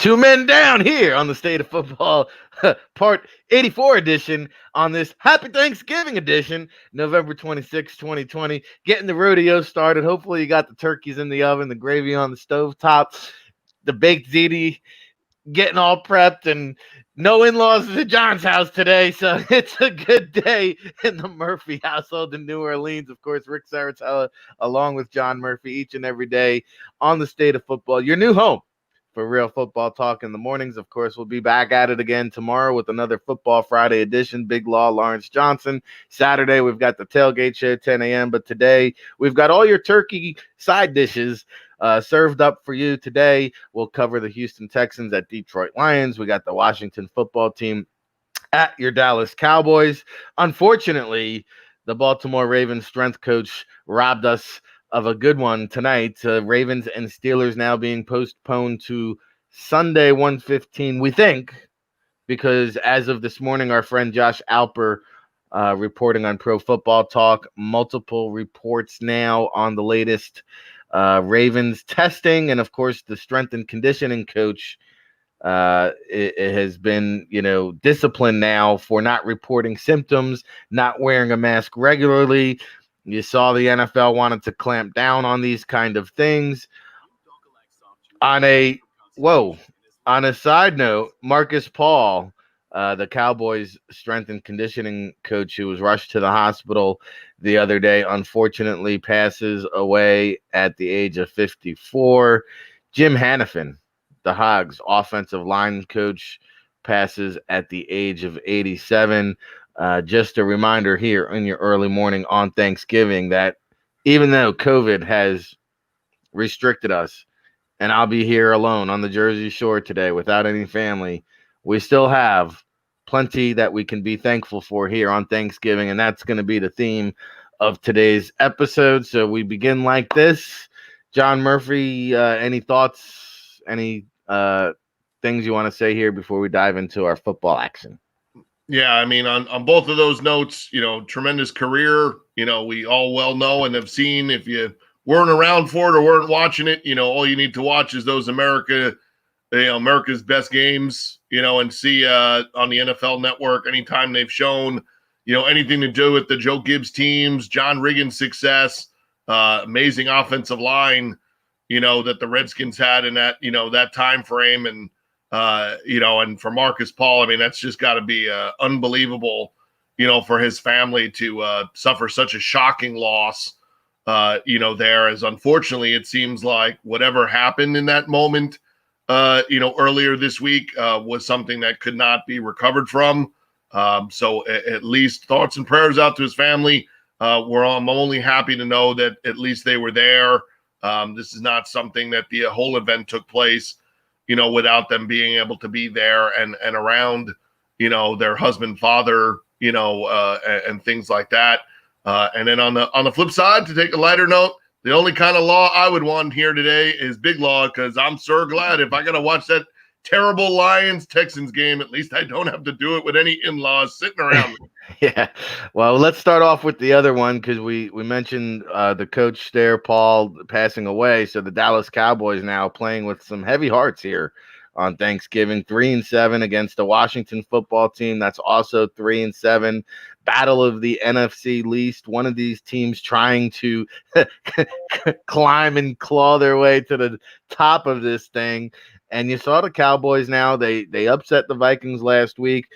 Two men down here on the State of Football, part 84 edition on this Happy Thanksgiving edition, November 26, 2020. Getting the rodeo started. Hopefully you got the turkeys in the oven, the gravy on the stovetop, the baked ziti getting all prepped, and no in-laws at John's house today, so it's a good day in the Murphy household in New Orleans. Of course, Ric Serritella, along with John Murphy, each and every day on the State of Football, your new home for real football talk in the mornings. Of course, we'll be back at it again tomorrow with another Football Friday edition. Big Law, Lawrence Johnson. Saturday, we've got the Tailgate Show, 10 a.m., but today we've got all your turkey side dishes served up for you today. We'll cover the Houston Texans at Detroit Lions. We got the Washington football team at your Dallas Cowboys. Unfortunately, the Baltimore Ravens strength coach robbed us of a good one tonight. Ravens and Steelers now being postponed to Sunday 1:15, we think, because as of this morning, our friend Josh Alper reporting on Pro Football Talk, multiple reports now on the latest Ravens testing, and of course the strength and conditioning coach it has been disciplined now for not reporting symptoms, not wearing a mask regularly. You saw the NFL wanted to clamp down on these kind of things. On a side note, Marcus Paul, the Cowboys strength and conditioning coach who was rushed to the hospital the other day, unfortunately passes away at the age of 54. Jim Hannafin, the Hogs offensive line coach, passes at the age of 87. Just a reminder here in your early morning on Thanksgiving that even though COVID has restricted us, and I'll be here alone on the Jersey Shore today without any family, we still have plenty that we can be thankful for here on Thanksgiving, and that's going to be the theme of today's episode. So we begin like this. John Murphy, any thoughts, any things you want to say here before we dive into our football action? Yeah, I mean, on both of those notes, tremendous career. We all well know and have seen. If you weren't around for it or weren't watching it, all you need to watch is those America's Best Games, and see on the NFL Network anytime they've shown, anything to do with the Joe Gibbs teams, John Riggins' success, amazing offensive line, that the Redskins had in that, that time frame. And and for Marcus Paul, I mean, that's just got to be unbelievable, for his family to suffer such a shocking loss, there. As unfortunately, it seems like whatever happened in that moment, earlier this week was something that could not be recovered from. So at least thoughts and prayers out to his family. I'm only happy to know that at least they were there. This is not something that the whole event took place, without them being able to be there and around, their husband, father, and things like that. And then on the flip side, to take a lighter note, the only kind of law I would want here today is big law, because I'm so glad if I got to watch that terrible Lions-Texans game, at least I don't have to do it with any in-laws sitting around me. Yeah. Well, let's start off with the other one, because we mentioned the coach there, Paul, passing away. So the Dallas Cowboys now playing with some heavy hearts here on Thanksgiving, 3-7 against the Washington football team. That's also 3-7. Battle of the NFC least. One of these teams trying to climb and claw their way to the top of this thing. And you saw the Cowboys now. They upset the Vikings last week.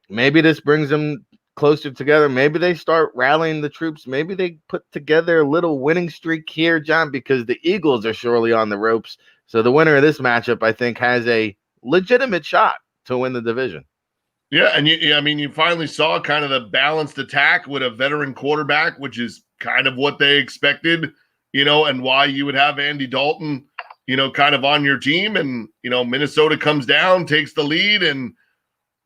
Maybe this brings them closer together. Maybe they start rallying the troops. Maybe they put together a little winning streak here, John, because the Eagles are surely on the ropes. So the winner of this matchup, I think, has a legitimate shot to win the division. Yeah, and you finally saw kind of the balanced attack with a veteran quarterback, which is kind of what they expected, and why you would have Andy Dalton, kind of on your team. And, Minnesota comes down, takes the lead, and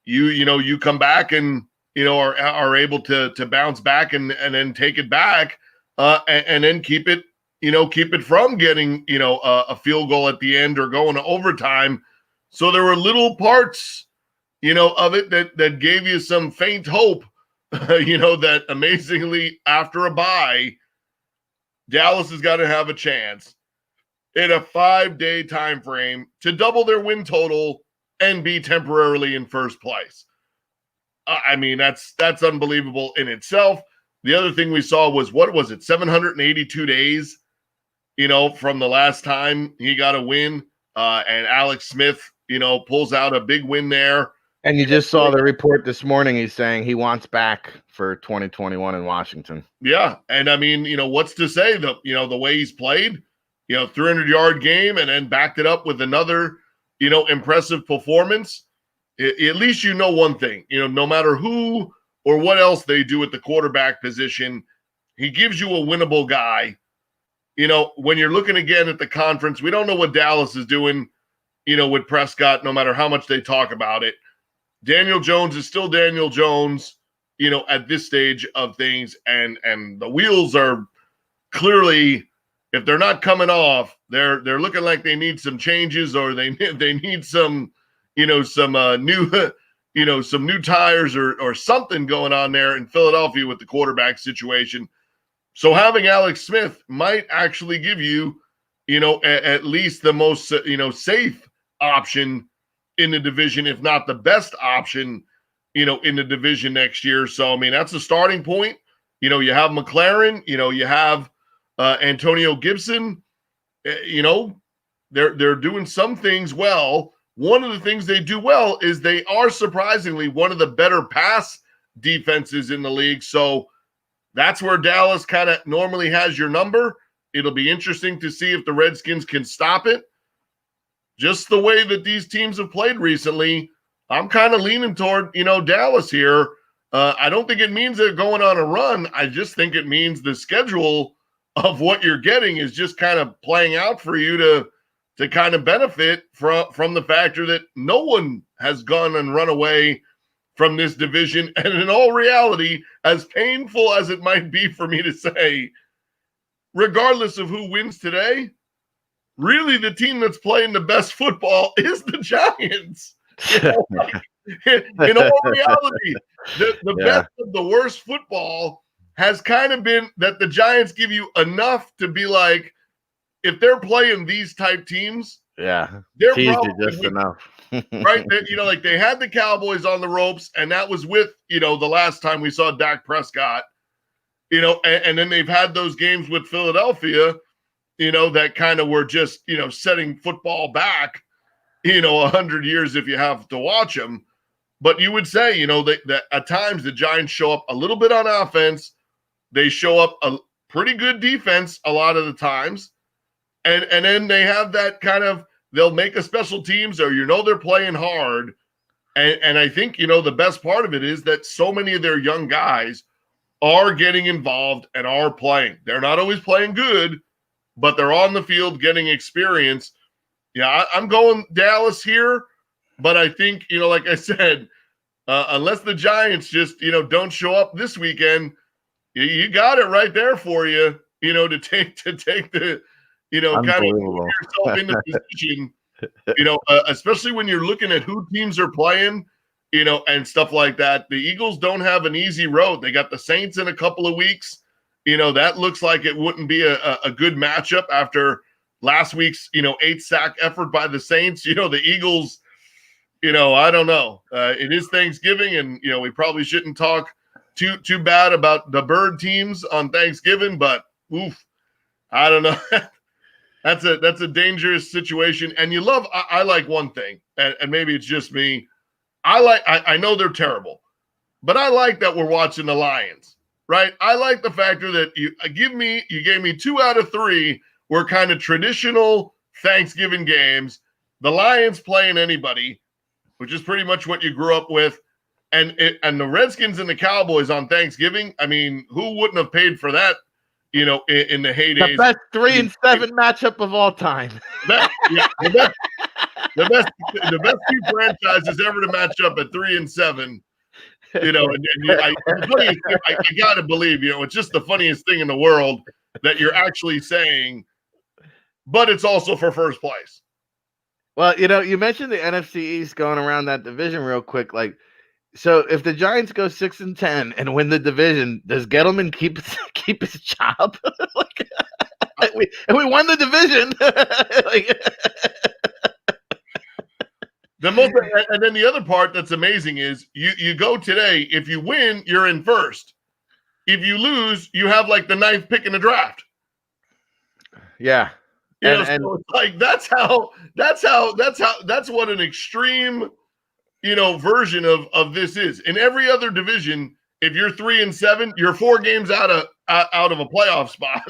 you come back and, are able to bounce back and then take it back and then keep it from getting, a field goal at the end or going to overtime. So there were little parts, of it that gave you some faint hope, that amazingly after a bye, Dallas is going to have a chance. in a 5-day time frame to double their win total and be temporarily in first place. I mean, that's unbelievable in itself. The other thing we saw was, what was it, 782 days, from the last time he got a win. And Alex Smith, pulls out a big win there. And you just saw the report this morning. He's saying he wants back for 2021 in Washington. Yeah. And I mean, what's to say the way he's played, 300-yard game and then backed it up with another, impressive performance. At least one thing, no matter who or what else they do at the quarterback position, he gives you a winnable guy. When you're looking again at the conference, we don't know what Dallas is doing, with Prescott, no matter how much they talk about it. Daniel Jones is still Daniel Jones, at this stage of things. And the wheels are clearly, if they're not coming off, they're looking like they need some changes, or they need some, some new tires or something going on there in Philadelphia with the quarterback situation. So having Alex Smith might actually give you, at least the most, safe option in the division, if not the best option, in the division next year. So, I mean, that's a starting point. You have McLaren, you have Antonio Gibson, they're doing some things well. One of the things they do well is they are surprisingly one of the better pass defenses in the league. So that's where Dallas kind of normally has your number. It'll be interesting to see if the Redskins can stop it. Just the way that these teams have played recently, I'm kind of leaning toward, Dallas here. I don't think it means they're going on a run. I just think it means the schedule of what you're getting is just kind of playing out for you to kind of benefit from the factor that no one has gone and run away from this division. And in all reality, as painful as it might be for me to say, regardless of who wins today, really the team that's playing the best football is the Giants. In all reality, the best of the worst football has kind of been that the Giants give you enough to be like, if they're playing these type teams, they're probably just enough. right? Like they had the Cowboys on the ropes, and that was with, the last time we saw Dak Prescott, and then they've had those games with Philadelphia, that kind of were just, setting football back, 100 years if you have to watch them. But you would say, that at times the Giants show up a little bit on offense. They show up a pretty good defense a lot of the times. And then they have that kind of, they'll make a special teams, or, they're playing hard. And I think, the best part of it is that so many of their young guys are getting involved and are playing. They're not always playing good, but they're on the field getting experience. Yeah, I'm going Dallas here, but I think, like I said, unless the Giants just, don't show up this weekend, you got it right there for you, to take the, kind of put yourself in the position, especially when you're looking at who teams are playing, and stuff like that. The Eagles don't have an easy road. They got the Saints in a couple of weeks. That looks like it wouldn't be a good matchup after last week's, 8-sack effort by the Saints. The Eagles, I don't know. It is Thanksgiving, and, we probably shouldn't talk too bad about the bird teams on Thanksgiving, but oof, I don't know. That's a dangerous situation. And I like one thing, and maybe it's just me. I know they're terrible, but I like that we're watching the Lions, right? I like the factor that you gave me 2 out of 3 were kind of traditional Thanksgiving games. The Lions playing anybody, which is pretty much what you grew up with. And the Redskins and the Cowboys on Thanksgiving, I mean, who wouldn't have paid for that, in the heydays? The best 3-7 matchup of all time. The best 2 franchises ever to match up at 3-7. I got to believe, it's just the funniest thing in the world that you're actually saying, but it's also for first place. Well, you mentioned the NFC East going around that division real quick. Like, so if the Giants go 6-10 and win the division, does Gettleman keep his job? and we won the division. The most, and then the other part that's amazing is you go today. If you win, you're in first. If you lose, you have like the ninth pick in the draft. Yeah, so it's like that's what an extreme, version of this is. In every other division, if you're 3-7, you're 4 games out of a playoff spot.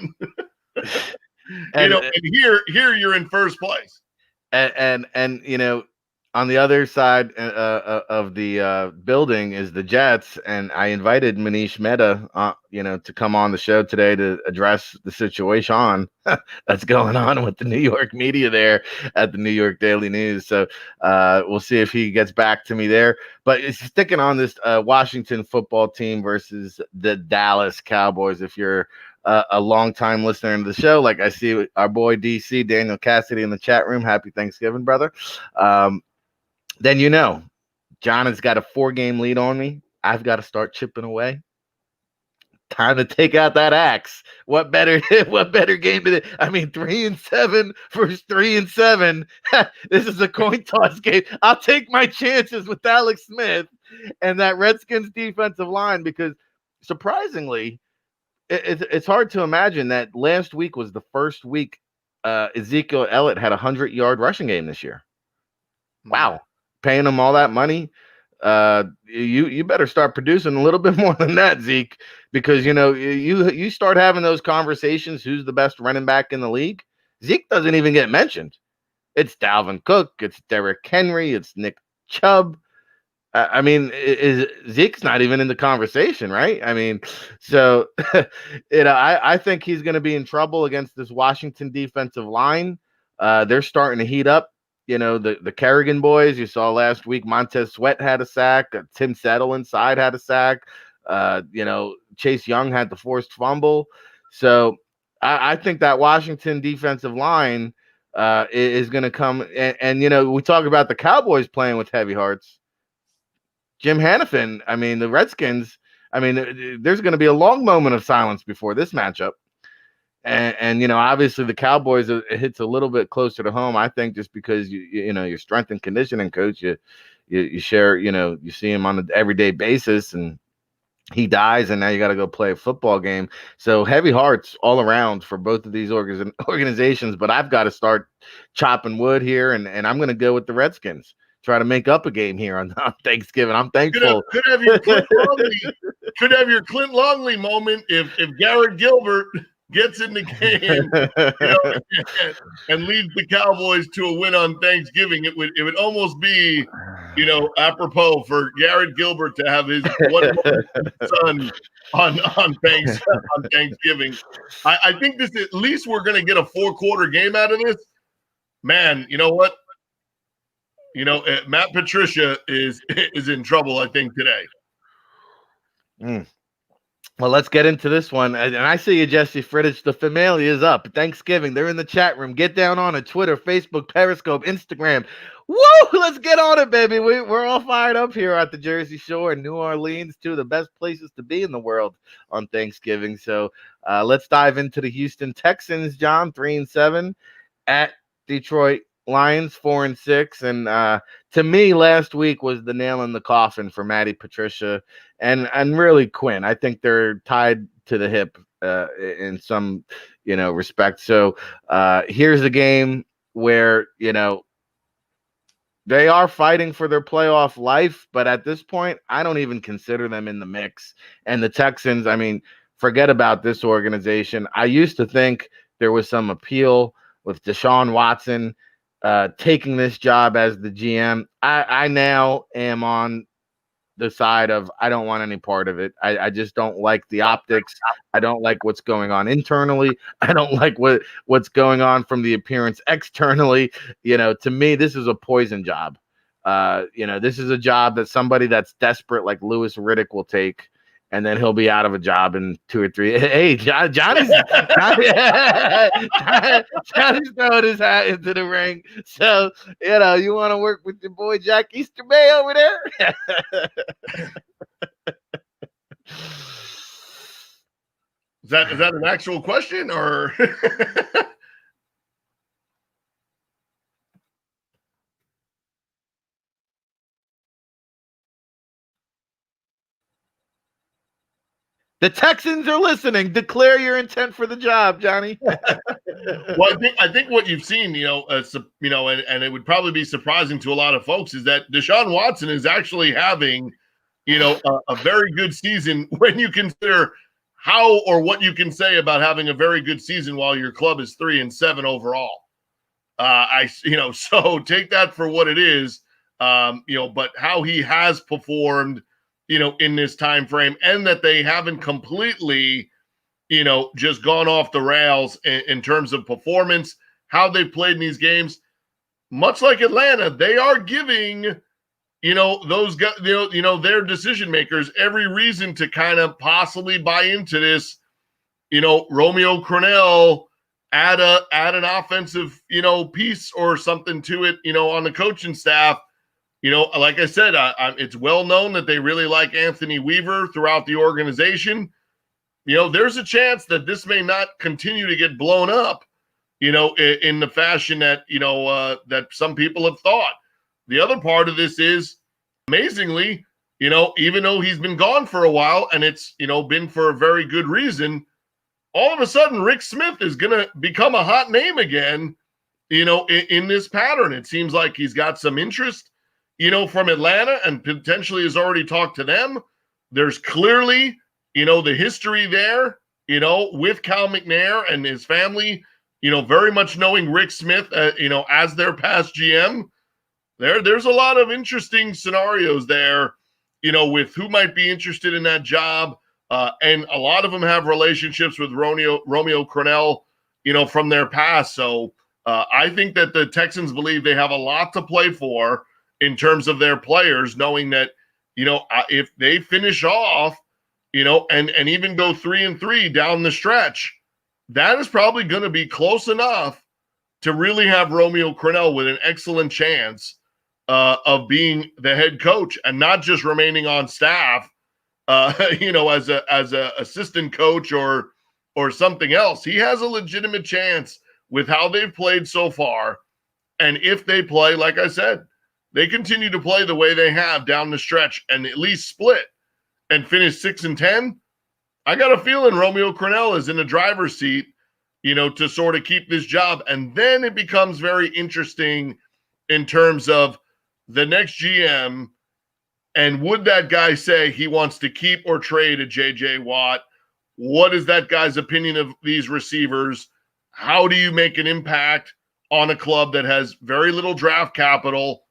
and here you're in first place. And on the other side of the building is the Jets, and I invited Manish Mehta, to come on the show today to address the situation that's going on with the New York media there at the New York Daily News. So we'll see if he gets back to me there. But it's sticking on this Washington football team versus the Dallas Cowboys. If you're a long-time listener to the show, like I see our boy DC Daniel Cassidy in the chat room. Happy Thanksgiving, brother. Then John has got a 4-game lead on me. I've got to start chipping away. Time to take out that axe. What better game did it? I mean, 3-7 versus 3-7. This is a coin toss game. I'll take my chances with Alex Smith and that Redskins defensive line, because surprisingly, it's hard to imagine that last week was the first week Ezekiel Elliott had a 100-yard rushing game this year. Wow. Paying him all that money. You better start producing a little bit more than that, Zeke, because you start having those conversations. Who's the best running back in the league? Zeke doesn't even get mentioned. It's Dalvin Cook. It's Derrick Henry. It's Nick Chubb. I mean, Zeke's not even in the conversation, right? I mean, so I think he's going to be in trouble against this Washington defensive line. They're starting to heat up. The Kerrigan boys you saw last week. Montez Sweat had a sack. Tim Settle inside had a sack. Chase Young had the forced fumble. So I think that Washington defensive line is going to come. And we talk about the Cowboys playing with heavy hearts. Jim Hannafin, I mean, the Redskins, I mean, there's going to be a long moment of silence before this matchup. And obviously the Cowboys, it hits a little bit closer to home, I think, just because your strength and conditioning coach, you share, you see him on an everyday basis, and he dies, and now you got to go play a football game. So heavy hearts all around for both of these organizations. But I've got to start chopping wood here, and I'm going to go with the Redskins. Try to make up a game here on Thanksgiving. I'm thankful. Could have your Clint Longley moment if Garrett Gilbert gets in the game, and leads the Cowboys to a win on Thanksgiving. It would almost be, apropos for Garrett Gilbert to have his one son on Thanksgiving. I think this, at least we're going to get a 4-quarter game out of this. Man, you know what? Matt Patricia is in trouble, I think, today. Well, let's get into this one. And I see you, Jesse Frittich. The familia is up. Thanksgiving. They're in the chat room. Get down on it. Twitter, Facebook, Periscope, Instagram. Woo! Let's get on it, baby. We're all fired up here at the Jersey Shore and New Orleans, two of the best places to be in the world on Thanksgiving. So let's dive into the Houston Texans, John, 3-7 at Detroit Lions, 4-6, and to me, last week was the nail in the coffin for Matty Patricia and really Quinn. I think they're tied to the hip in some respect. So here's a game where they are fighting for their playoff life, but at this point, I don't even consider them in the mix. And the Texans, I mean, forget about this organization. I used to think there was some appeal with Deshaun Watson taking this job as the GM. I now am on the side of I don't want any part of it. I just don't like the optics. I don't like what's going on internally. I don't like what's going on from the appearance externally. To me, this is a poison job. This is a job that somebody that's desperate like Louis Riddick will take, and then he'll be out of a job in 2 or 3. Hey, Johnny's throwing his hat into the ring. So, you want to work with your boy Jack Easterby over there? Is that an actual question or? The Texans are listening. Declare your intent for the job, Johnny. Well, I think what you've seen, and it would probably be surprising to a lot of folks, is that Deshaun Watson is actually having, a very good season when you consider how or what you can say about having a very good season while your club is 3-7 overall. So take that for what it is, but how he has performed, in this time frame, and that they haven't completely, just gone off the rails in terms of performance, how they've played in these games. Much like Atlanta, they are giving, those guys, their decision makers every reason to kind of possibly buy into this. Romeo Crennel add an offensive, piece or something to it, on the coaching staff. Like I said, it's well known that they really like Anthony Weaver throughout the organization. There's a chance that this may not continue to get blown up, in the fashion that, that some people have thought. The other part of this is, amazingly, even though he's been gone for a while and it's, been for a very good reason, all of a sudden Rick Smith is going to become a hot name again, in this pattern. It seems like he's got some interest, from Atlanta, and potentially has already talked to them. There's clearly, the history there, with Cal McNair and his family, very much knowing Rick Smith, as their past GM. There's a lot of interesting scenarios there, with who might be interested in that job. And a lot of them have relationships with Romeo Crennel, from their past. So I think that the Texans believe they have a lot to play for in terms of their players, knowing that, if they finish off, and even go 3-3 down the stretch, that is probably going to be close enough to really have Romeo Crennel with an excellent chance of being the head coach and not just remaining on staff, as a assistant coach or something else. He has a legitimate chance with how they've played so far. And if they play, like I said, they continue to play the way they have down the stretch and at least split and finish 6-10, I got a feeling Romeo Crennel is in the driver's seat, to sort of keep this job. And then it becomes very interesting in terms of the next GM. And would that guy say he wants to keep or trade a J.J. Watt? What is that guy's opinion of these receivers? How do you make an impact on a club that has very little draft capital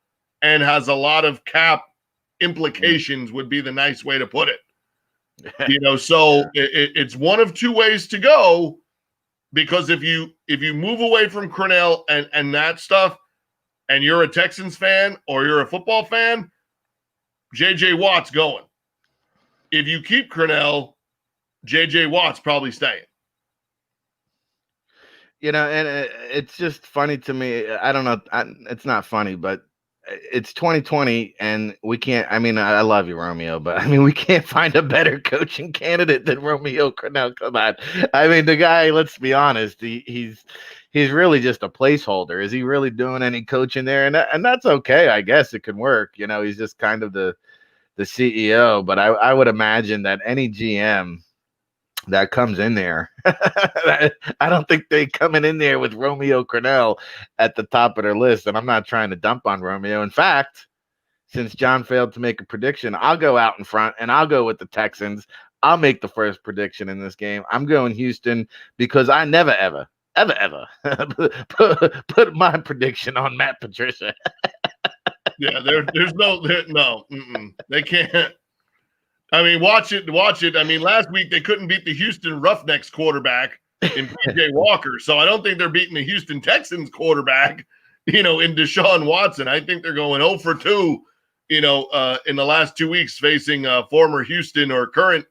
and has a lot of cap implications, would be the nice way to put it. So it's one of two ways to go, because if you move away from Crennel and that stuff, and you're a Texans fan or you're a football fan, J.J. Watt's going. If you keep Crennel, J.J. Watt's probably staying. And it's just funny to me. I don't know. It's not funny, but it's 2020 and we can't, I love you, Romeo, but we can't find a better coaching candidate than Romeo Crennel. Come on. The guy, let's be honest, he's really just a placeholder. Is he really doing any coaching there? And that's okay. I guess it could work. He's just kind of the CEO, but I would imagine that any GM that comes in there, I don't think they coming in there with Romeo Crennel at the top of their list. And I'm not trying to dump on Romeo. In fact, since John failed to make a prediction, I'll go out in front and I'll go with the Texans. I'll make the first prediction in this game. I'm going Houston because I never, ever put my prediction on Matt Patricia. Yeah, there's no. They can't. Watch it. Last week they couldn't beat the Houston Roughnecks quarterback in P.J. Walker, so I don't think they're beating the Houston Texans quarterback, in Deshaun Watson. I think they're going 0 for 2, in the last 2 weeks facing former Houston or current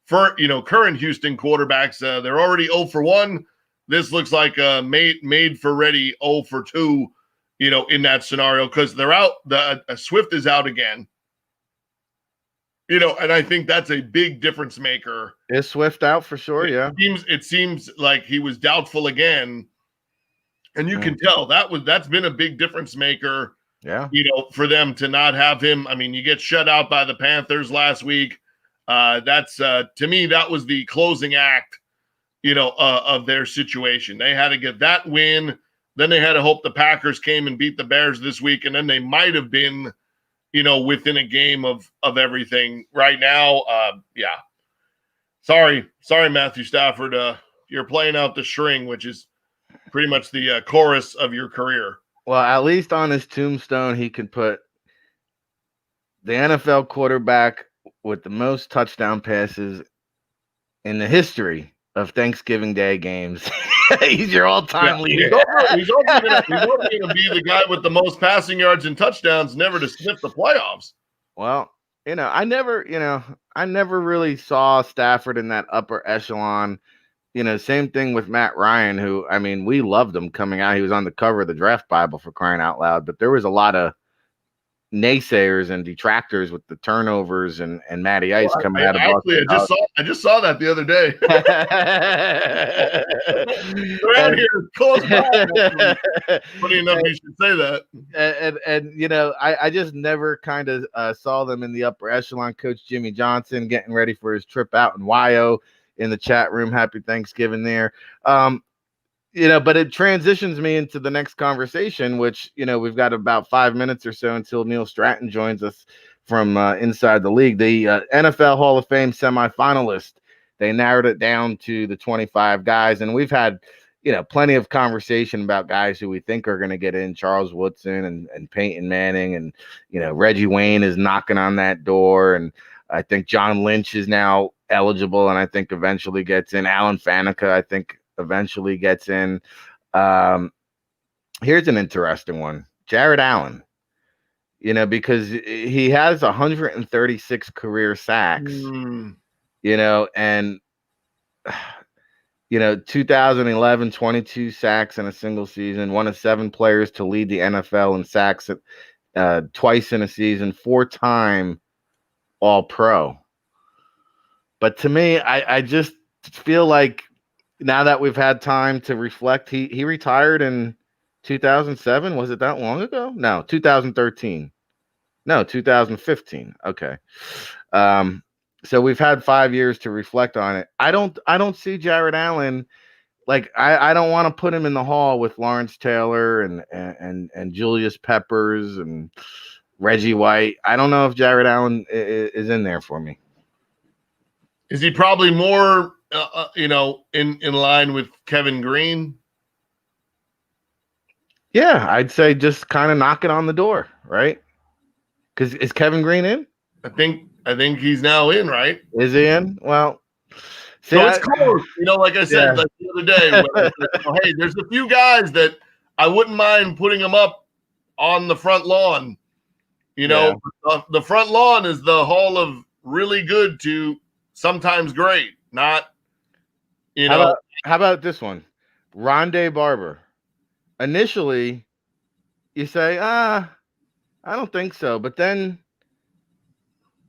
Houston quarterbacks. They're already 0 for 1. This looks like made for ready 0 for 2, in that scenario, because they're out. Swift is out again. And I think that's a big difference maker. Is Swift out for sure? Yeah. It seems like he was doubtful again. And you can tell that's been a big difference maker. Yeah. For them to not have him. I mean, you get shut out by the Panthers last week. That's to me, that was the closing act, of their situation. They had to get that win. Then they had to hope the Packers came and beat the Bears this week. And then they might have been, within a game of everything right now. Yeah. Sorry, Matthew Stafford. You're playing out the string, which is pretty much the chorus of your career. Well, at least on his tombstone, he could put the NFL quarterback with the most touchdown passes in the history of Thanksgiving Day games. He's your all-time leader. He's also going to be the guy with the most passing yards and touchdowns, never to sniff the playoffs. Well, I never really saw Stafford in that upper echelon. Same thing with Matt Ryan, who, I mean, we loved him coming out. He was on the cover of the Draft Bible, for crying out loud. But there was a lot of naysayers and detractors with the turnovers and Matty Ice coming out of Boston. I just saw that the other day. Around here, close by. Funny enough, you should say that. And I just never kind of saw them in the upper echelon. Coach Jimmy Johnson getting ready for his trip out in Wyo. In the chat room, happy Thanksgiving there. But it transitions me into the next conversation, which, we've got about 5 minutes or so until Neil Stratton joins us from inside the league. The NFL Hall of Fame semifinalist, they narrowed it down to the 25 guys, and we've had, plenty of conversation about guys who we think are going to get in. Charles Woodson and Peyton Manning, and, Reggie Wayne is knocking on that door, and I think John Lynch is now eligible, and I think eventually gets in. Alan Faneca, I think, eventually gets in. Here's an interesting one. Jared Allen, because he has 136 career sacks, and 2011, 22 sacks in a single season, one of 7 players to lead the NFL in sacks twice in a season, 4-time All-Pro. But to me, I just feel like now that we've had time to reflect, he retired in 2007. Was it that long ago? No, 2013. No, 2015. Okay. So we've had 5 years to reflect on it. I don't see Jared Allen, like, I don't want to put him in the hall with Lawrence Taylor and Julius Peppers and Reggie White. I don't know if Jared Allen is in there for me. Is he probably more, in line with Kevin Green? Yeah, I'd say just kind of knocking on the door, right? Because is Kevin Green in? I think he's now in, right? Is he in? Well, see, so it's close. Like I said, like the other day, hey, there's a few guys that I wouldn't mind putting them up on the front lawn. The front lawn is the hall of really good to sometimes great, not, How about this one? Rondé Barber. Initially, you say, I don't think so. But then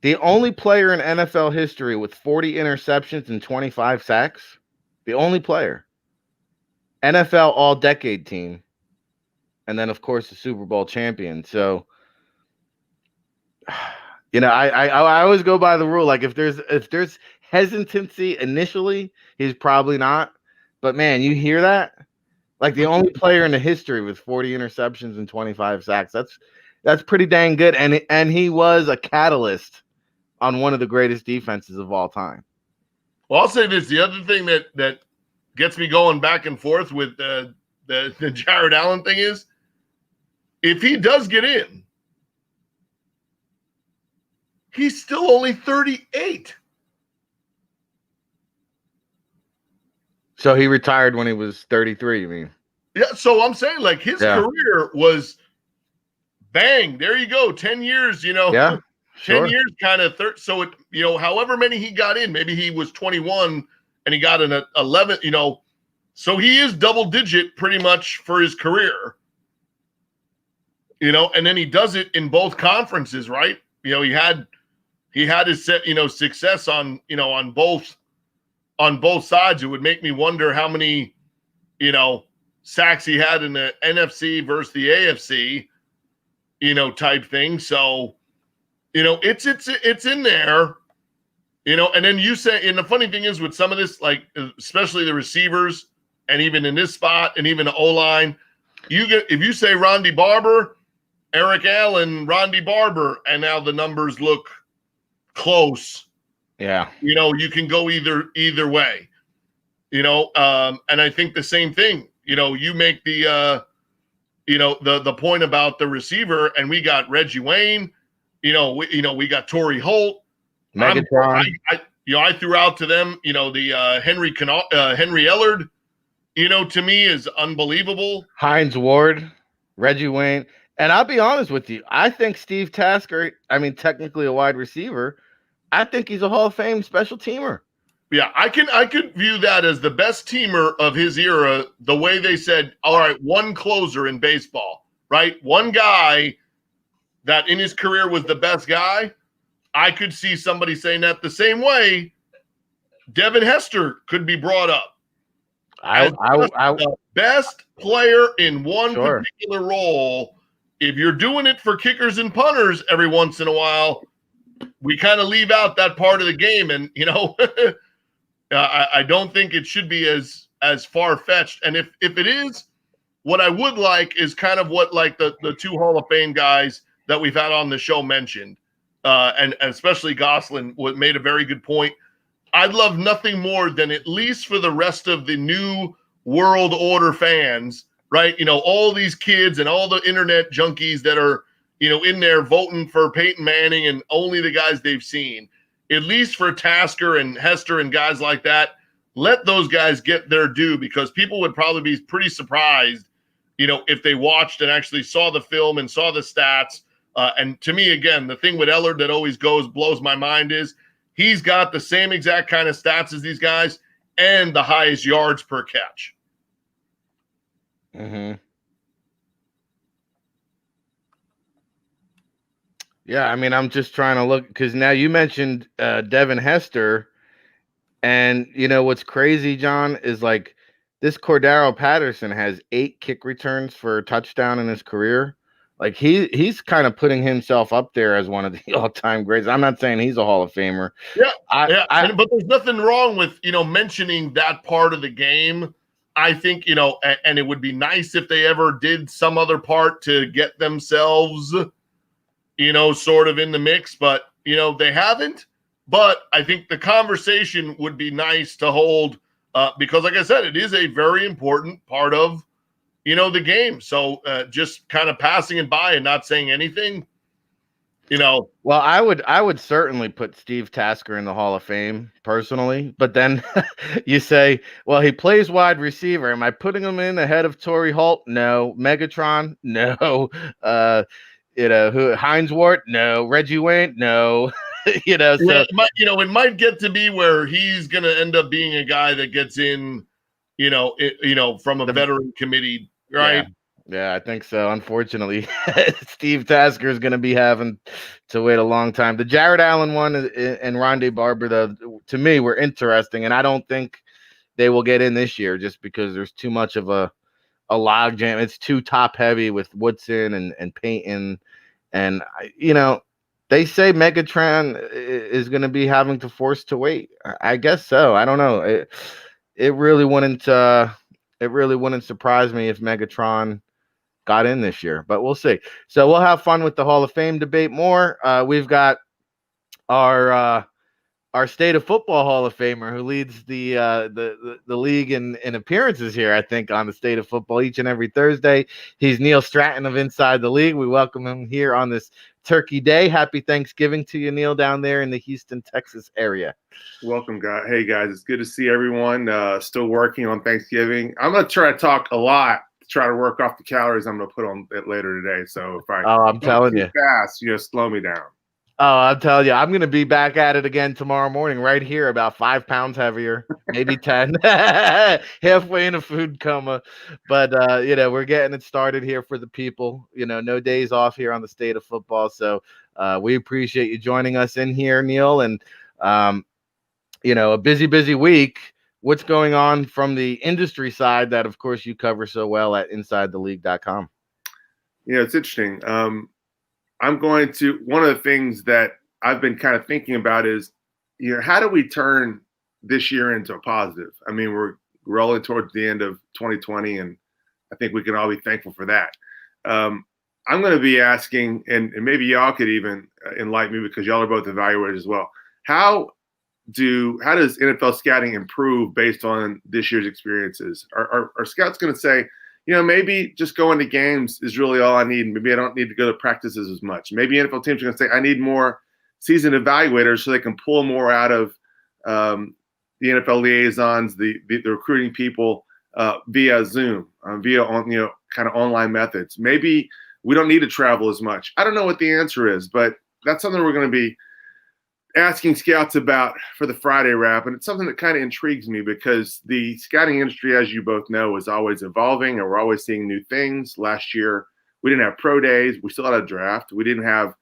the only player in NFL history with 40 interceptions and 25 sacks, the only player, NFL all-decade team, and then, of course, the Super Bowl champion. So, I always go by the rule. Like, if there's hesitancy initially, he's probably not. But, man, you hear that? Like, the only player in the history with 40 interceptions and 25 sacks. That's pretty dang good. And he was a catalyst on one of the greatest defenses of all time. Well, I'll say this. The other thing that gets me going back and forth with the Jared Allen thing is, if he does get in, he's still only 38. So he retired when he was 33, you mean? Yeah, so I'm saying, like, his career was bang. There you go. 10 years, Yeah, sure. 10 years kind of. So, it, however many he got in, maybe he was 21 and he got an 11, so he is double digit pretty much for his career, and then he does it in both conferences, right? He had he had his success on both sides. It would make me wonder how many sacks he had in the NFC versus the AFC type thing. So it's in there. And then you say, and the funny thing is with some of this, like especially the receivers, and even in this spot, and even the O-line, if you say Ronde Barber, Eric Allen, Ronde Barber, and now the numbers look close. Yeah, you can go either way. And I think the same thing. You make the the point about the receiver, and we got Reggie Wayne. We got Torrey Holt. Megatron. I threw out to them, the Henry Ellard, to me is unbelievable. Hines Ward, Reggie Wayne. And I'll be honest with you. I think Steve Tasker, technically a wide receiver, I think he's a Hall of Fame special teamer. Yeah, I could view that as the best teamer of his era, the way they said, all right, one closer in baseball, right? One guy that in his career was the best guy. I could see somebody saying that the same way. Devin Hester could be brought up as the best player in one particular role. If you're doing it for kickers and punters every once in a while, we kind of leave out that part of the game. And, I don't think it should be as far-fetched. And if it is, what I would like is kind of what like the two Hall of Fame guys that we've had on the show mentioned. And especially Goslin made a very good point. I'd love nothing more than, at least for the rest of the new world order fans, right? All these kids and all the internet junkies that are, in there voting for Peyton Manning and only the guys they've seen. At least for Tasker and Hester and guys like that, let those guys get their due, because people would probably be pretty surprised, if they watched and actually saw the film and saw the stats. And to me, again, the thing with Ellard that always blows my mind is he's got the same exact kind of stats as these guys and the highest yards per catch. Mm-hmm. Yeah, I'm just trying to look, because now you mentioned Devin Hester, and what's crazy, John, is like this Cordero Patterson has 8 kick returns for a touchdown in his career. Like he's kind of putting himself up there as one of the all-time greats. I'm not saying he's a Hall of Famer. Yeah, but there's nothing wrong with mentioning that part of the game. I think and it would be nice if they ever did some other part to get themselves sort of in the mix, but they haven't. But I think the conversation would be nice to hold because, like I said, it is a very important part of the game. So just kind of passing it by and not saying anything, Well, I would certainly put Steve Tasker in the Hall of Fame personally, but then you say, well, he plays wide receiver. Am I putting him in ahead of Torrey Holt? No. Megatron? No. Hines Ward? No. Reggie Wayne? No. So it might get to be where he's going to end up being a guy that gets in, from a veteran committee. Right. Yeah, I think so. Unfortunately, Steve Tasker is going to be having to wait a long time. The Jared Allen one and Ronde Barber, though, to me, were interesting, and I don't think they will get in this year just because there's too much of a log jam. It's too top heavy with Woodson and Peyton, and they say Megatron is going to be having to force to wait. I guess so. I don't know. It really wouldn't. It really wouldn't surprise me if Megatron got in this year, but we'll see. So we'll have fun with the Hall of Fame debate more. We've got our State of Football Hall of Famer who leads the league in appearances here, I think, on the State of Football each and every Thursday. He's Neil Stratton of Inside the League. We welcome him here on this Turkey Day. Happy Thanksgiving to you, Neil, down there in the Houston, Texas area. Welcome, guys. Hey, guys, it's good to see everyone. Still working on Thanksgiving. I'm going to try to talk a lot to try to work off the calories I'm going to put on it later today. So if I'm telling you fast, slow me down. Oh, I'll tell you, I'm going to be back at it again tomorrow morning, right here, about 5 pounds heavier, maybe 10, halfway in a food coma. But, we're getting it started here for the people. No days off here on the State of Football. So we appreciate you joining us in here, Neil. And, a busy, busy week. What's going on from the industry side that, of course, you cover so well at InsideTheLeague.com? Yeah, it's interesting. One of the things that I've been kind of thinking about is, how do we turn this year into a positive? I mean, we're rolling towards the end of 2020, and I think we can all be thankful for that. I'm going to be asking, and maybe y'all could even enlighten me because y'all are both evaluators as well. How does NFL scouting improve based on this year's experiences? Are scouts going to say, maybe just going to games is really all I need. Maybe I don't need to go to practices as much. Maybe NFL teams are going to say, I need more seasoned evaluators so they can pull more out of the NFL liaisons, the recruiting people via Zoom, via kind of online methods. Maybe we don't need to travel as much. I don't know what the answer is, but that's something we're going to be asking scouts about for the Friday wrap. And it's something that kind of intrigues me because the scouting industry, as you both know, is always evolving and we're always seeing new things. Last year, we didn't have pro days. We still had a draft. We didn't have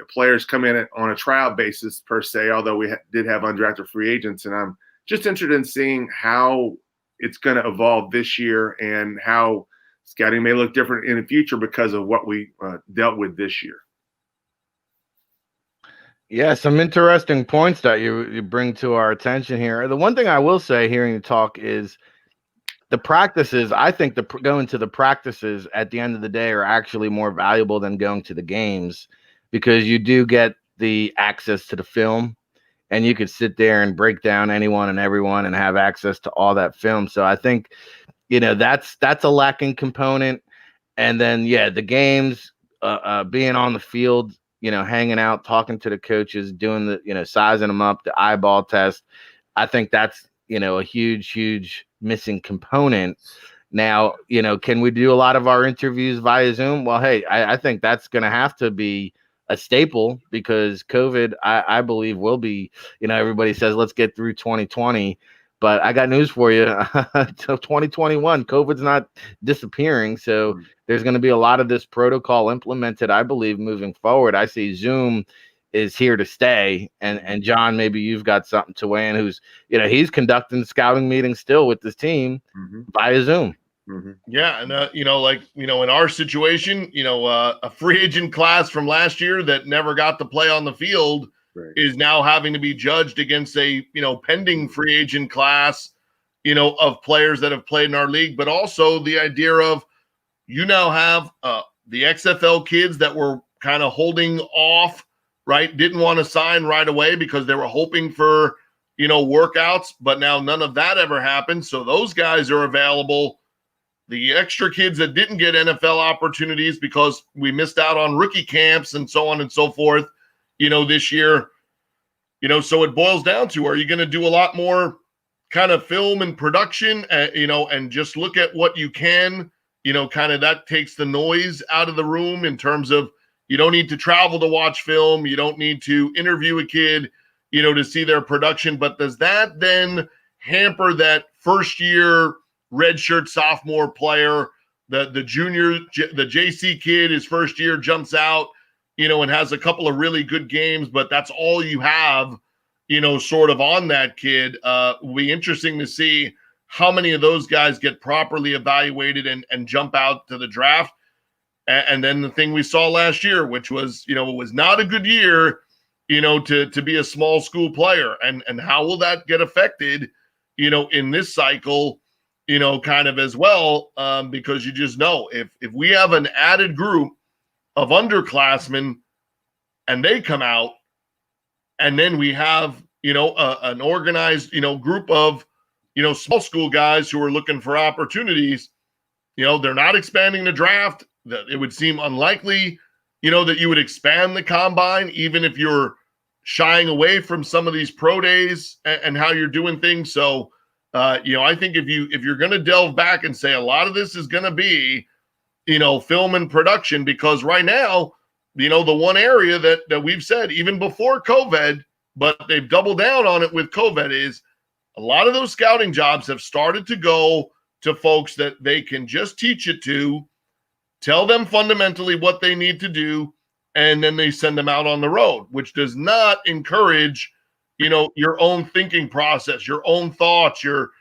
players come in on a trial basis per se, although we did have undrafted free agents. And I'm just interested in seeing how it's going to evolve this year and how scouting may look different in the future because of what we dealt with this year. Yeah, some interesting points that you bring to our attention here. The one thing I will say hearing you talk is the practices. I think going to the practices at the end of the day are actually more valuable than going to the games because you do get the access to the film and you could sit there and break down anyone and everyone and have access to all that film. So I think, that's a lacking component. And then, the games, being on the field, hanging out, talking to the coaches, doing the, sizing them up, the eyeball test. I think that's, a huge, huge missing component. Now, can we do a lot of our interviews via Zoom? Well, hey, I think that's going to have to be a staple because COVID, I believe, will be, everybody says, let's get through 2020. But I got news for you. Till 2021, COVID's not disappearing. So there's going to be a lot of this protocol implemented, I believe, moving forward. I see Zoom is here to stay. And John, maybe you've got something to weigh in. Who's, he's conducting scouting meetings still with this team via Zoom. Mm-hmm. Yeah. And, in our situation, a free agent class from last year that never got to play on the field is now having to be judged against a, pending free agent class, of players that have played in our league, but also the idea of you now have the XFL kids that were kind of holding off, right? Didn't want to sign right away because they were hoping for, workouts, but now none of that ever happened. So those guys are available. The extra kids that didn't get NFL opportunities because we missed out on rookie camps and so on and so forth, this year, so it boils down to, are you going to do a lot more kind of film and production, and just look at what you can, kind of that takes the noise out of the room in terms of you don't need to travel to watch film. You don't need to interview a kid, to see their production. But does that then hamper that first year redshirt sophomore player, the junior, the JC kid, his first year jumps out, and has a couple of really good games, but that's all you have, sort of on that kid. Will be interesting to see how many of those guys get properly evaluated and jump out to the draft. And then the thing we saw last year, which was, it was not a good year, to be a small school player. And how will that get affected, in this cycle, kind of as well, because you just know if we have an added group of underclassmen and they come out and then we have, an organized, group of, small school guys who are looking for opportunities, they're not expanding the draft. That it would seem unlikely, that you would expand the combine, even if you're shying away from some of these pro days and how you're doing things. So, I think if you're going to delve back and say a lot of this is going to be, film and production, because right now the one area that we've said even before COVID, but they've doubled down on it with COVID, is a lot of those scouting jobs have started to go to folks that they can just teach it to, tell them fundamentally what they need to do, and then they send them out on the road, which does not encourage, your own thinking process, your own thoughts, your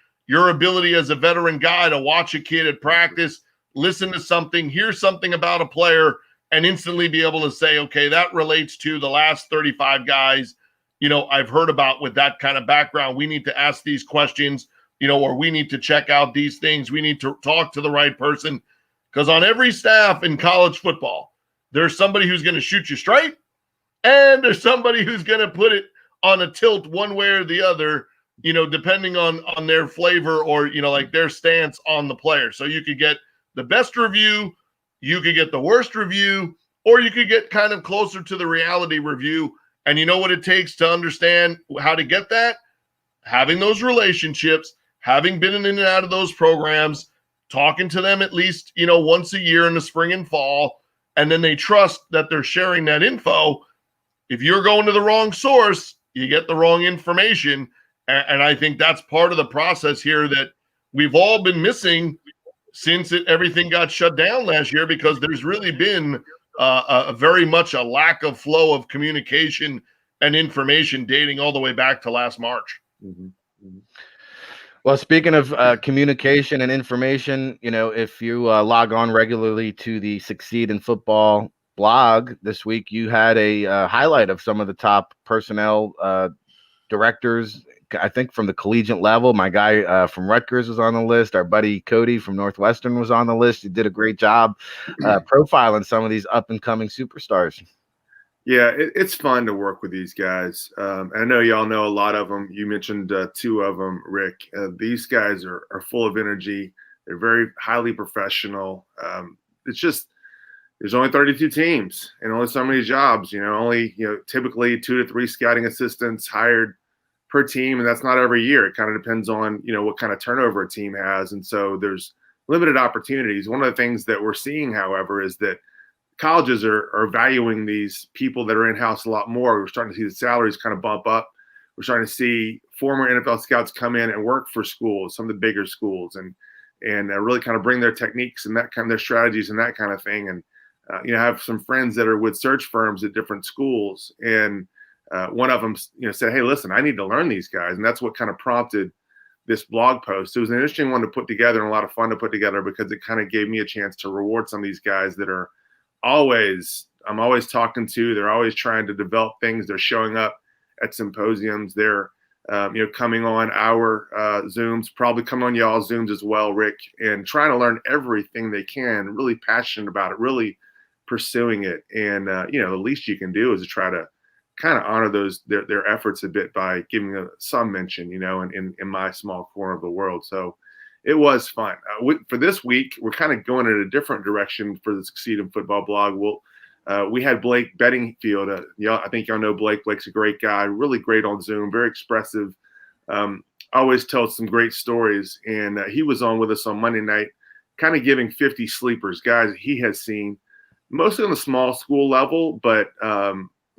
ability as a veteran guy to watch a kid at practice, listen to something, hear something about a player, and instantly be able to say, okay, that relates to the last 35 guys, I've heard about with that kind of background. We need to ask these questions, or we need to check out these things. We need to talk to the right person. Because on every staff in college football, there's somebody who's going to shoot you straight, and there's somebody who's going to put it on a tilt one way or the other, depending on their flavor or, like their stance on the player. So you could get the best review, you could get the worst review, or you could get kind of closer to the reality review. And you know what it takes to understand how to get that? Having those relationships, having been in and out of those programs, talking to them at least, once a year in the spring and fall, and then they trust that they're sharing that info. If you're going to the wrong source, you get the wrong information. And I think that's part of the process here that we've all been missing since everything got shut down last year, because there's really been a very much a lack of flow of communication and information dating all the way back to last March. Mm-hmm. Mm-hmm. Well, speaking of communication and information, if you log on regularly to the Succeed in Football blog this week, you had a highlight of some of the top personnel directors, I think from the collegiate level. My guy from Rutgers was on the list. Our buddy Cody from Northwestern was on the list. He did a great job profiling some of these up-and-coming superstars. Yeah, it's fun to work with these guys. And I know y'all know a lot of them. You mentioned two of them, Rick. These guys are full of energy. They're very highly professional. It's just there's only 32 teams and only so many jobs. Only typically 2 to 3 scouting assistants hired per team, and that's not every year. It kind of depends on what kind of turnover a team has, and so there's limited opportunities. One of the things that we're seeing, however, is that colleges are valuing these people that are in-house a lot more. We're starting to see the salaries kind of bump up. We're starting to see former NFL scouts come in and work for schools, some of the bigger schools, and really kind of bring their techniques and that kind of their strategies and that kind of thing. And I have some friends that are with search firms at different schools, and one of them said, "Hey, listen, I need to learn these guys," and that's what kind of prompted this blog post. It was an interesting one to put together and a lot of fun to put together, because it kind of gave me a chance to reward some of these guys that are I'm always talking to. They're always trying to develop things. They're showing up at symposiums. They're coming on our Zooms, probably coming on y'all's Zooms as well, Rick, and trying to learn everything they can, really passionate about it, really pursuing it. And the least you can do is to try to kind of honor their efforts a bit by giving some mention, in my small corner of the world. So it was fun. For this week, we're kind of going in a different direction for the Succeed in Football blog. We had Blake Bettingfield. I think y'all know Blake. Blake's a great guy, really great on Zoom, very expressive. Always tells some great stories. And he was on with us on Monday night, kind of giving 50 sleepers, guys he has seen, mostly on the small school level. But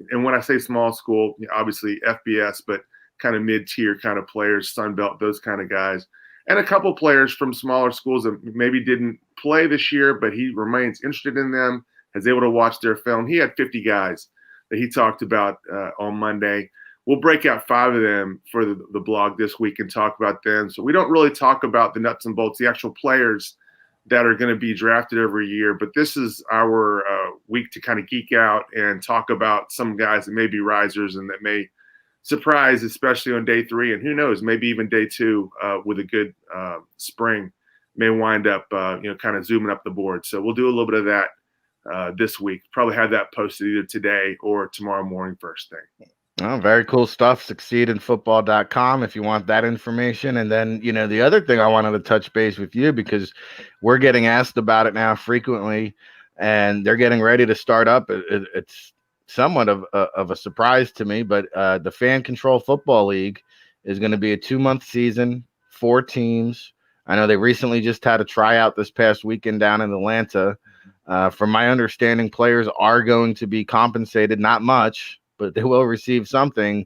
and when I say small school, obviously FBS, but kind of mid-tier kind of players, Sunbelt, those kind of guys. And a couple players from smaller schools that maybe didn't play this year, but he remains interested in them, is able to watch their film. He had 50 guys that he talked about on Monday. We'll break out 5 of them for the blog this week and talk about them. So we don't really talk about the nuts and bolts, the actual players that are going to be drafted every year. But this is our week to kind of geek out and talk about some guys that may be risers and that may surprise, especially on day 3, and who knows, maybe even day 2 with a good spring may wind up, kind of zooming up the board. So we'll do a little bit of that this week. Probably have that posted either today or tomorrow morning first thing. Oh, very cool stuff. Succeedinfootball.com if you want that information. And then, the other thing I wanted to touch base with you, because we're getting asked about it now frequently, and they're getting ready to start up. It's somewhat of a surprise to me, but the Fan Control Football League is going to be a 2-month season, 4 teams. I know they recently just had a tryout this past weekend down in Atlanta. From my understanding, players are going to be compensated, not much, but they will receive something.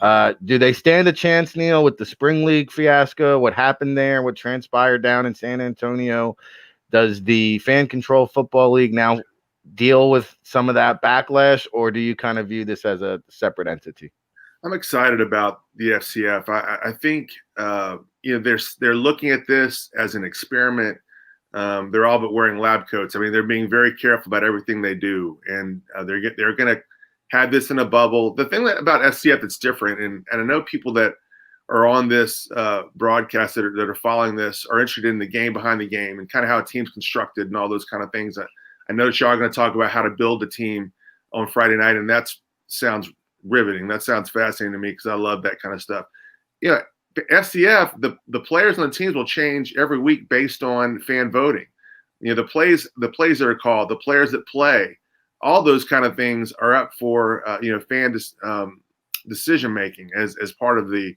Do they stand a chance, Neil, with the Spring League fiasco? What happened there? What transpired down in San Antonio? Does the Fan Control Football League now deal with some of that backlash, or do you kind of view this as a separate entity? I'm excited about the FCF. I think they're looking at this as an experiment. They're all but wearing lab coats. I mean, they're being very careful about everything they do, and they're going to have this in a bubble. The thing about FCF that's different, and I know people that are on this broadcast that are following this are interested in the game behind the game and kind of how a team's constructed and all those kind of things. I know that y'all are going to talk about how to build a team on Friday night, and that sounds riveting. That sounds fascinating to me because I love that kind of stuff. Yeah, the FCF, the players on the teams will change every week based on fan voting. The plays that are called, the players that play, all those kind of things are up for fan decision making as part of the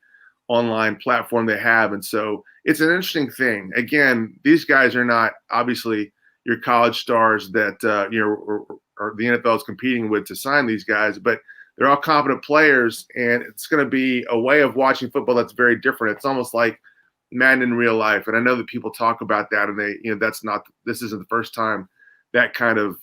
online platform they have. And so it's an interesting thing. Again, these guys are not obviously your college stars that or the NFL is competing with to sign these guys, but they're all competent players, and it's going to be a way of watching football that's very different. It's almost like Madden in real life, and I know that people talk about that, and this isn't the first time that kind of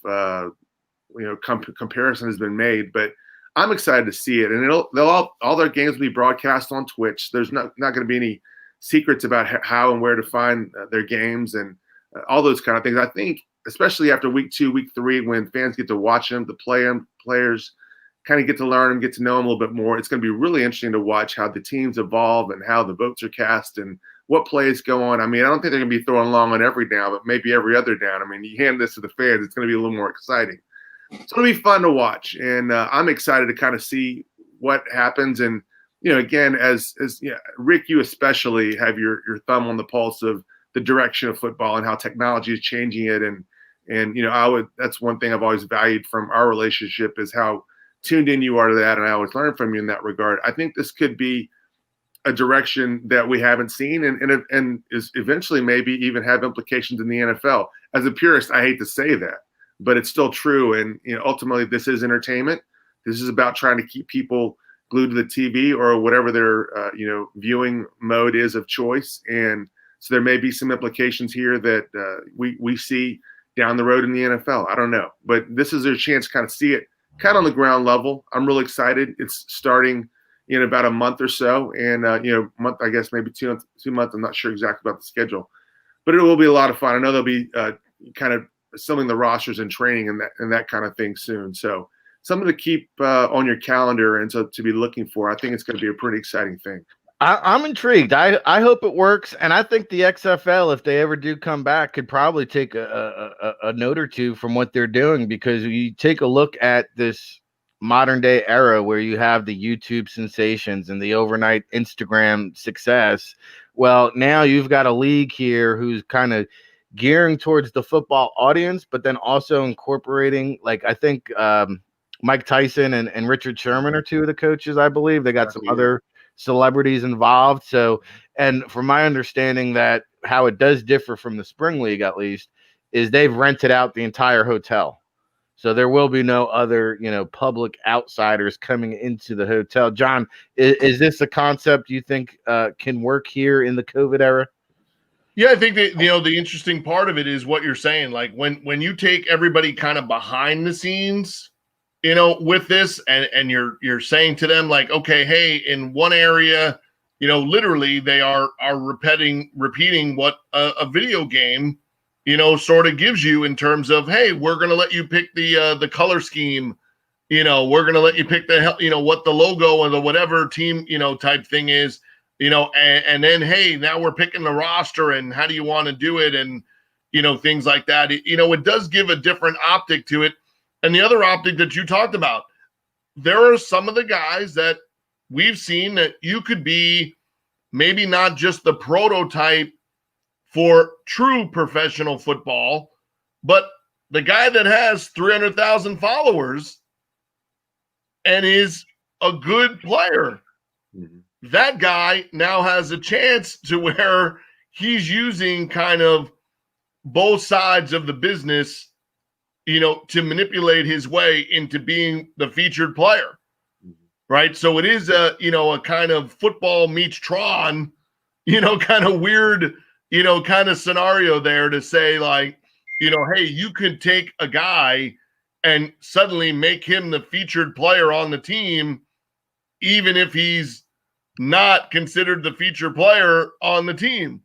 comparison has been made. But I'm excited to see it, and all their games will be broadcast on Twitch. There's not going to be any secrets about how and where to find their games and all those kind of things. I think, especially after week 2, week 3, when fans get to watch them, to play them, players kind of get to learn them, get to know them a little bit more. It's going to be really interesting to watch how the teams evolve and how the votes are cast and what plays go on. I mean, I don't think they're going to be throwing long on every down, but maybe every other down. I mean, you hand this to the fans, it's going to be a little more exciting. It's going to be fun to watch, and I'm excited to kind of see what happens. And again, as Rick, you especially have your thumb on the pulse of the direction of football and how technology is changing it. And that's one thing I've always valued from our relationship is how tuned in you are to that, and I always learn from you in that regard. I think this could be a direction that we haven't seen, and is eventually maybe even have implications in the NFL. As a purist, I hate to say that, but it's still true. And ultimately, this is entertainment. This is about trying to keep people glued to the TV or whatever their viewing mode is of choice. And so there may be some implications here that we see down the road in the NFL. I don't know, but this is a chance to kind of see it kind of on the ground level. I'm really excited. It's starting in about a month or so, and month, I guess maybe 2 months. I'm not sure exactly about the schedule, but it will be a lot of fun. I know they'll be kind of assembling the rosters and training and that kind of thing soon. So something to keep on your calendar and to be looking for. I think it's going to be a pretty exciting thing. I'm intrigued. I hope it works, and I think the XFL, if they ever do come back, could probably take a note or two from what they're doing, because you take a look at this modern day era where you have the YouTube sensations and the overnight Instagram success. Well, now you've got a league here who's kind of gearing towards the football audience, but then also incorporating, like, I think Mike Tyson and Richard Sherman are two of the coaches, I believe. They got some other celebrities involved. So, and from my understanding, that how it does differ from the Spring League, at least, is they've rented out the entire hotel. So there will be no other, public outsiders coming into the hotel. John, is this a concept you think can work here in the COVID era? Yeah, I think that, the interesting part of it is what you're saying. Like when you take everybody kind of behind the scenes, with this, and you're saying to them, like, okay, hey, in one area, literally they are repeating what a video game, sort of gives you in terms of, hey, we're going to let you pick the color scheme, we're going to let you pick what the logo or the whatever team, type thing is, and then, hey, now we're picking the roster and how do you want to do it? And, things like that. It does give a different optic to it. And the other optic that you talked about, there are some of the guys that we've seen that you could be maybe not just the prototype for true professional football, but the guy that has 300,000 followers and is a good player. Mm-hmm. That guy now has a chance to where he's using kind of both sides of the business to manipulate his way into being the featured player, right? So it is a kind of football meets Tron, kind of weird, kind of scenario there to say like, hey, you could take a guy and suddenly make him the featured player on the team, even if he's not considered the featured player on the team.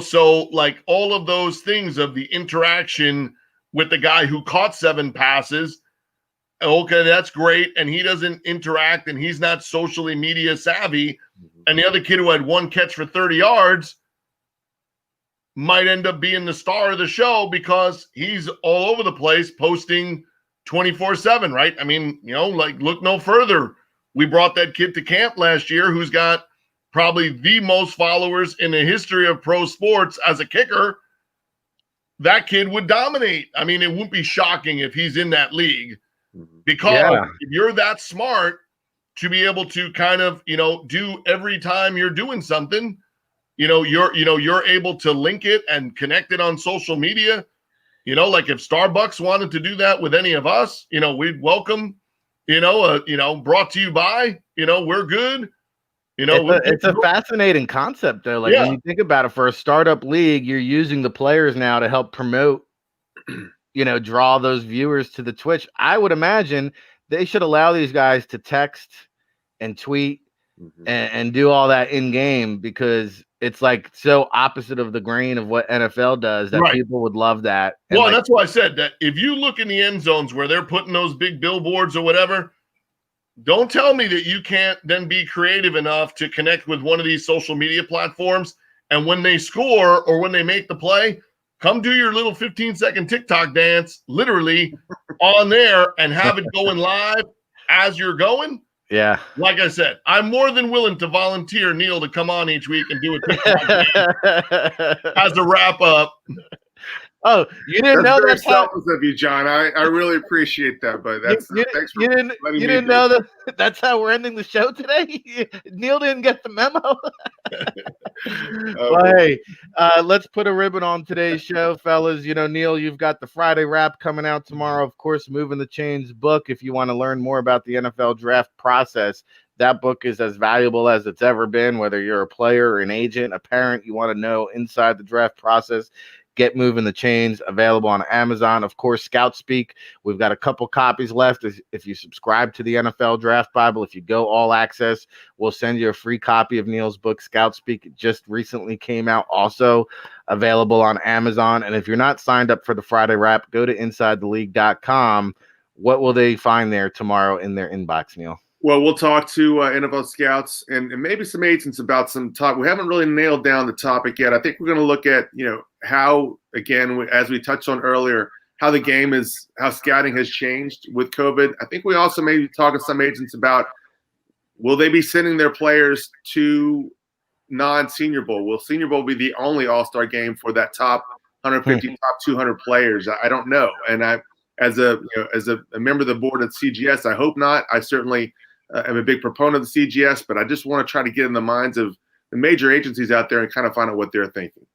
So like all of those things of the interaction with the guy who caught 7 passes, okay, that's great. And he doesn't interact and he's not socially media savvy. And the other kid who had 1 catch for 30 yards might end up being the star of the show because he's all over the place posting 24/7, right? I mean, like look no further. We brought that kid to camp last year who's got probably the most followers in the history of pro sports as a kicker. That kid would dominate. I mean, it wouldn't be shocking if he's in that league because if you're that smart to be able to kind of, do every time you're doing something, you're able to link it and connect it on social media. Like if Starbucks wanted to do that with any of us, we'd welcome, brought to you by, we're good. It's a fascinating concept though. Like when you think about it, for a startup league, you're using the players now to help promote, draw those viewers to the Twitch. I would imagine they should allow these guys to text and tweet and do all that in game, because it's like so opposite of the grain of what NFL does that people would love that. And well, that's why I said that if you look in the end zones where they're putting those big billboards or whatever, don't tell me that you can't then be creative enough to connect with one of these social media platforms. And when they score or when they make the play, come do your little 15-second TikTok dance, literally on there, and have it going live as you're going. Yeah. Like I said, I'm more than willing to volunteer Neil to come on each week and do a TikTok dance as a wrap up. Oh, you didn't know that's selfless of you, John. I really appreciate that, but that's thanks for you didn't know that that's how we're ending the show today. Neil didn't get the memo. Well, hey, let's put a ribbon on today's show, fellas. Neil, you've got the Friday wrap coming out tomorrow. Of course, Moving the Chains book. If you want to learn more about the NFL draft process, that book is as valuable as it's ever been. Whether you're a player, an agent, a parent, you want to know inside the draft process, get Moving the Chains, available on Amazon. Of course, Scout Speak, we've got a couple copies left. If you subscribe to the NFL Draft Bible, if you go all access, we'll send you a free copy of Neil's book, Scout Speak. It just recently came out, also available on Amazon. And if you're not signed up for the Friday wrap, go to InsideTheLeague.com. What will they find there tomorrow in their inbox, Neil? Well, we'll talk to NFL scouts and maybe some agents about some talk. We haven't really nailed down the topic yet. I think we're going to look at, how, again, as we touched on earlier, how scouting has changed with COVID. I think we also maybe talk to some agents about, will they be sending their players to non-Senior Bowl? Will Senior Bowl be the only all-star game for that top 150, top 200 players? I don't know. And as a member of the board at CGS, I hope not. I certainly am a big proponent of the CGS, but I just want to try to get in the minds of the major agencies out there and kind of find out what they're thinking.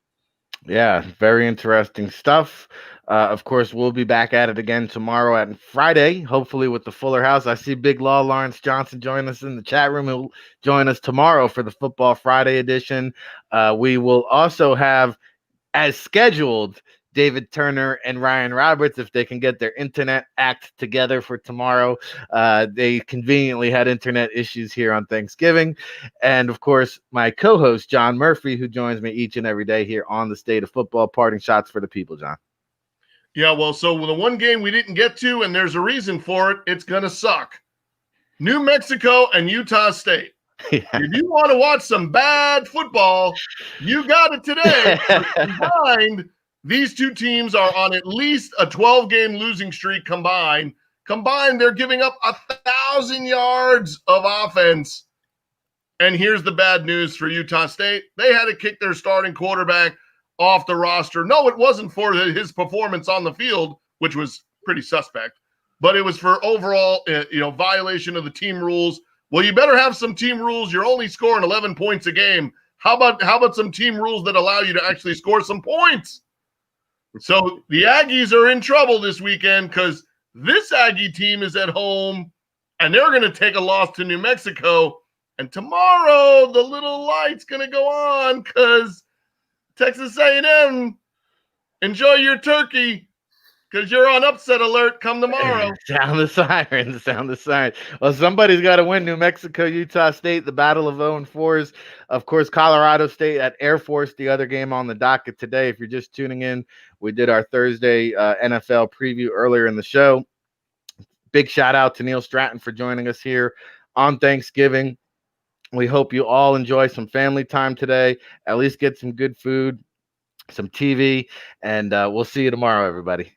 Yeah, very interesting stuff. Of course, we'll be back at it again tomorrow and Friday, hopefully with the Fuller House. I see Big Law Lawrence Johnson join us in the chat room. He'll join us tomorrow for the Football Friday edition. We will also have, as scheduled, David Turner and Ryan Roberts, if they can get their internet act together for tomorrow. They conveniently had internet issues here on Thanksgiving. And of course, my co-host, John Murphy, who joins me each and every day here on the State of Football. Parting shots for the people, John. Yeah, well, so the one game we didn't get to, and there's a reason for it, it's going to suck. New Mexico and Utah State. Yeah. If you want to watch some bad football, you got it today. Combined, these two teams are on at least a 12-game losing streak combined. Combined, they're giving up 1,000 yards of offense. And here's the bad news for Utah State. They had to kick their starting quarterback off the roster. No, it wasn't for his performance on the field, which was pretty suspect, but it was for overall, violation of the team rules. Well, you better have some team rules. You're only scoring 11 points a game. How about some team rules that allow you to actually score some points? So the Aggies are in trouble this weekend because this Aggie team is at home, and they're going to take a loss to New Mexico. And tomorrow, the little light's going to go on because Texas A&M, enjoy your turkey because you're on upset alert come tomorrow. Sound the sirens. Sound the sirens. Well, somebody's got to win. New Mexico, Utah State, the battle of 0-4s. Of course, Colorado State at Air Force, the other game on the docket today. If you're just tuning in, we did our Thursday NFL preview earlier in the show. Big shout out to Neil Stratton for joining us here on Thanksgiving. We hope you all enjoy some family time today, at least get some good food, some TV, and we'll see you tomorrow, everybody.